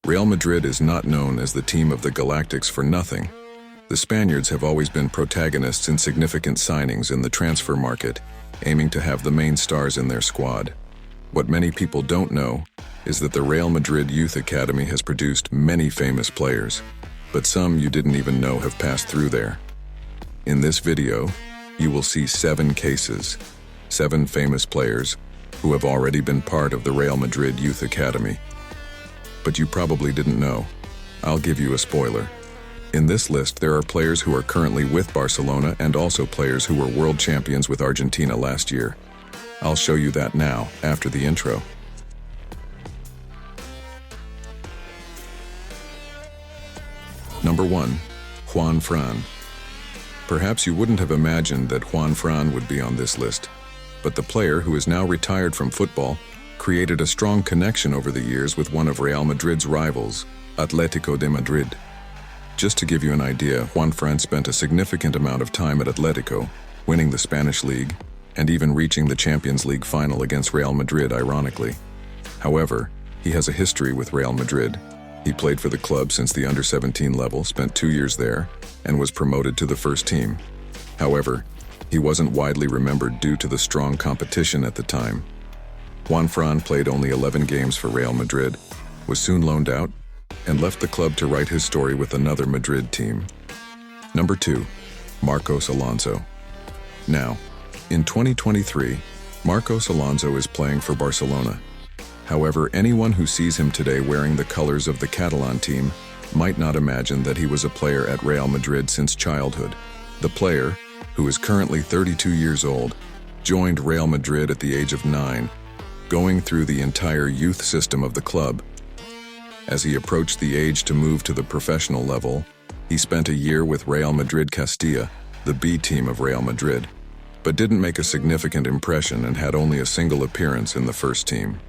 Real Madrid is not known as the team of the Galactics for nothing. The Spaniards have always been protagonists in significant signings in the transfer market, aiming to have the main stars in their squad. What many people don't know is that the Real Madrid Youth Academy has produced many famous players, but some you didn't even know have passed through there. In this video, you will see 7 cases, 7 famous players who have already been part of the Real Madrid Youth Academy. But you probably didn't know. I'll give you a spoiler. In this list, there are players who are currently with Barcelona and also players who were world champions with Argentina last year. I'll show you that now, after the intro. Number 1. Juan Fran. Perhaps you wouldn't have imagined that Juan Fran would be on this list, but the player, who is now retired from football, created a strong connection over the years with one of Real Madrid's rivals, Atletico de Madrid. Just to give you an idea, Juan Fran spent a significant amount of time at Atletico, winning the Spanish league, and even reaching the Champions League final against Real Madrid, ironically. However, he has a history with Real Madrid. He played for the club since the under-17 level, spent 2 years there, and was promoted to the first team. However, he wasn't widely remembered due to the strong competition at the time. Juan Fran played only 11 games for Real Madrid, was soon loaned out, and left the club to write his story with another Madrid team. Number 2. Marcos Alonso. Now, in 2023, Marcos Alonso is playing for Barcelona. However, anyone who sees him today wearing the colors of the Catalan team might not imagine that he was a player at Real Madrid since childhood. The player, who is currently 32 years old, joined Real Madrid at the age of 9, going through the entire youth system of the club. As he approached the age to move to the professional level, he spent a year with Real Madrid Castilla, the B team of Real Madrid, but didn't make a significant impression and had only a single appearance in the first team.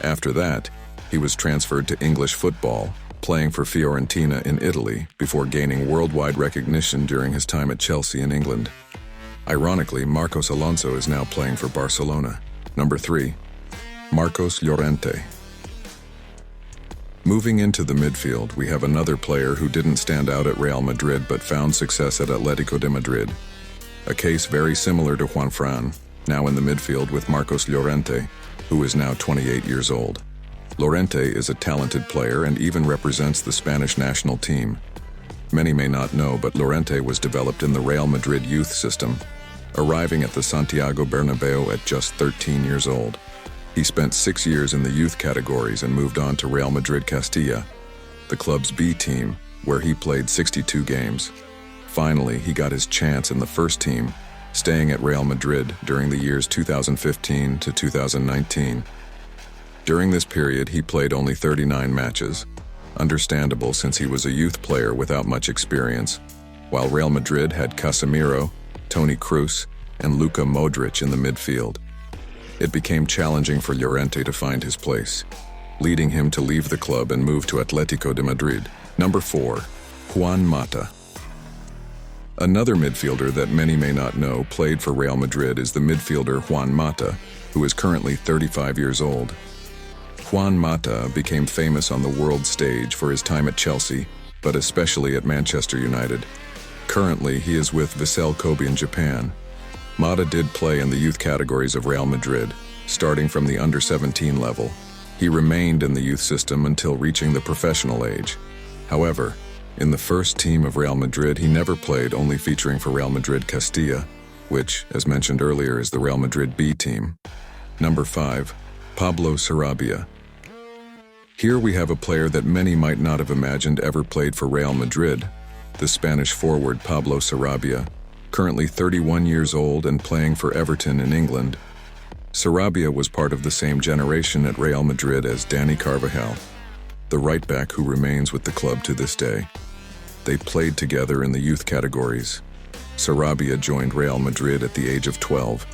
After that, he was transferred to English football, playing for Fiorentina in Italy before gaining worldwide recognition during his time at Chelsea in England. Ironically, Marcos Alonso is now playing for Barcelona. Number 3. Marcos Lorete. Moving into the midfield, we have another player who didn't stand out at Real Madrid but found success at Atletico de Madrid. A case very similar to Juan Fran, now in the midfield with Marcos Lorete, who is now 28 years old. Lorete is a talented player and even represents the Spanish national team. Many may not know, but Lorete was developed in the Real Madrid youth system, arriving at the Santiago Bernabeu at just 13 years old. He spent 6 years in the youth categories and moved on to Real Madrid Castilla, the club's B team, where he played 62 games. Finally, he got his chance in the first team, staying at Real Madrid during the years 2015 to 2019. During this period, he played only 39 matches, understandable since he was a youth player without much experience, while Real Madrid had Casemiro, Toni Kroos, and Luka Modric in the midfield. It became challenging for Lorete to find his place, leading him to leave the club and move to Atletico de Madrid. Number 4. Juan Mata. Another midfielder that many may not know played for Real Madrid is the midfielder Juan Mata, who is currently 35 years old. Juan Mata became famous on the world stage for his time at Chelsea, but especially at Manchester United. Currently, he is with Vissel Kobe in Japan. Mata did play in the youth categories of Real Madrid, starting from the under-17 level. He remained in the youth system until reaching the professional age. However, in the first team of Real Madrid, he never played, only featuring for Real Madrid Castilla, which, as mentioned earlier, is the Real Madrid B team. Number 5. Pablo Sarabia. Here we have a player that many might not have imagined ever played for Real Madrid, the Spanish forward Pablo Sarabia, currently 31 years old and playing for Everton in England. Sarabia was part of the same generation at Real Madrid as Dani Carvajal, the right-back who remains with the club to this day. They played together in the youth categories. Sarabia joined Real Madrid at the age of 12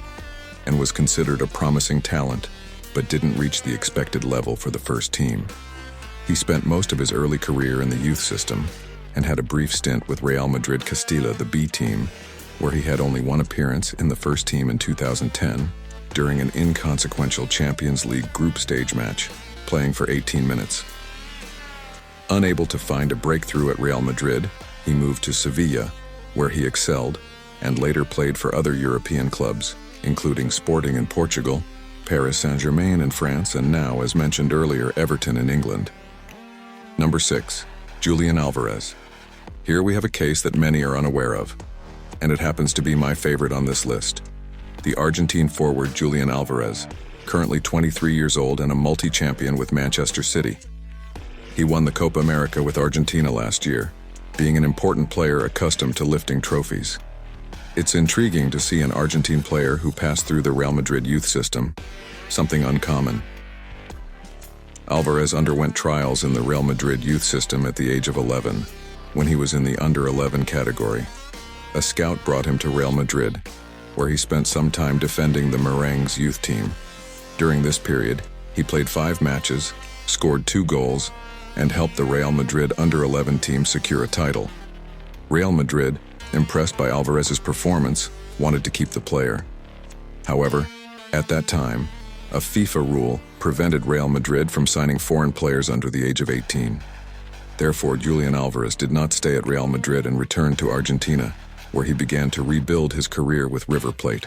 and was considered a promising talent, but didn't reach the expected level for the first team. He spent most of his early career in the youth system and had a brief stint with Real Madrid Castilla, the B team, where he had only one appearance in the first team in 2010 during an inconsequential Champions League group stage match, playing for 18 minutes. Unable to find a breakthrough at Real Madrid, he moved to Sevilla, where he excelled, and later played for other European clubs, including Sporting in Portugal, Paris Saint-Germain in France, and now, as mentioned earlier, Everton in England. Number 6. Julian Alvarez. Here we have a case that many are unaware of, and it happens to be my favorite on this list. The Argentine forward Julian Alvarez, currently 23 years old and a multi-champion with Manchester City. He won the Copa America with Argentina last year, being an important player accustomed to lifting trophies. It's intriguing to see an Argentine player who passed through the Real Madrid youth system, something uncommon. Alvarez underwent trials in the Real Madrid youth system at the age of 11, when he was in the under-11 category. A scout brought him to Real Madrid, where he spent some time defending the Merengues youth team. During this period, he played 5 matches, scored 2 goals, and helped the Real Madrid under-11 team secure a title. Real Madrid, impressed by Alvarez's performance, wanted to keep the player. However, at that time, a FIFA rule prevented Real Madrid from signing foreign players under the age of 18. Therefore, Julian Alvarez did not stay at Real Madrid and returned to Argentina, where he began to rebuild his career with River Plate.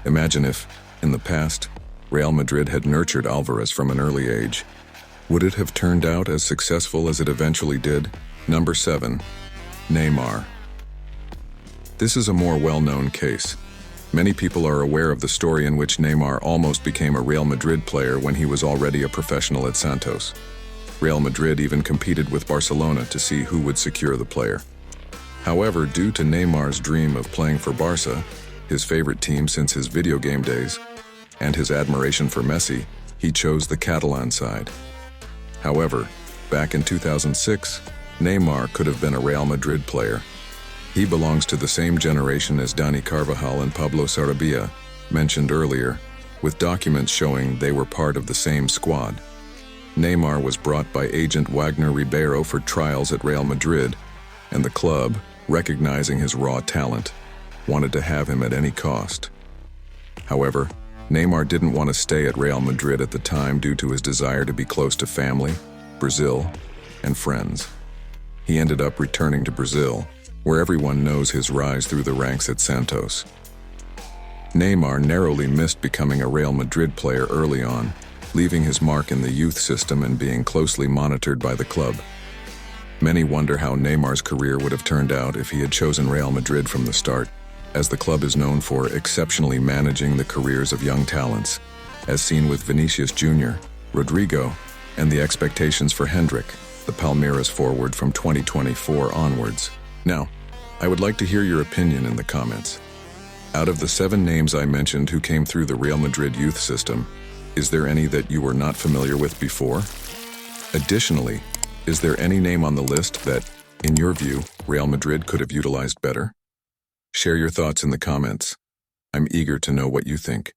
Imagine if, in the past, Real Madrid had nurtured Alvarez from an early age. Would it have turned out as successful as it eventually did? Number 7. Neymar. This is a more well-known case. Many people are aware of the story in which Neymar almost became a Real Madrid player when he was already a professional at Santos. Real Madrid even competed with Barcelona to see who would secure the player. However, due to Neymar's dream of playing for Barca, his favorite team since his video game days, and his admiration for Messi, he chose the Catalan side. However, back in 2006, Neymar could have been a Real Madrid player. He belongs to the same generation as Dani Carvajal and Pablo Sarabia, mentioned earlier, with documents showing they were part of the same squad. Neymar was brought by agent Wagner Ribeiro for trials at Real Madrid, and the club, recognizing his raw talent, wanted to have him at any cost. However, Neymar didn't want to stay at Real Madrid at the time due to his desire to be close to family, Brazil, and friends. He ended up returning to Brazil, where everyone knows his rise through the ranks at Santos. Neymar narrowly missed becoming a Real Madrid player early on, leaving his mark in the youth system and being closely monitored by the club. Many wonder how Neymar's career would have turned out if he had chosen Real Madrid from the start, as the club is known for exceptionally managing the careers of young talents, as seen with Vinicius Jr., Rodrigo, and the expectations for Hendrik, the Palmeiras forward from 2024 onwards. Now, I would like to hear your opinion in the comments. Out of the 7 names I mentioned who came through the Real Madrid youth system, is there any that you were not familiar with before? Additionally, is there any name on the list that, in your view, Real Madrid could have utilized better? Share your thoughts in the comments. I'm eager to know what you think.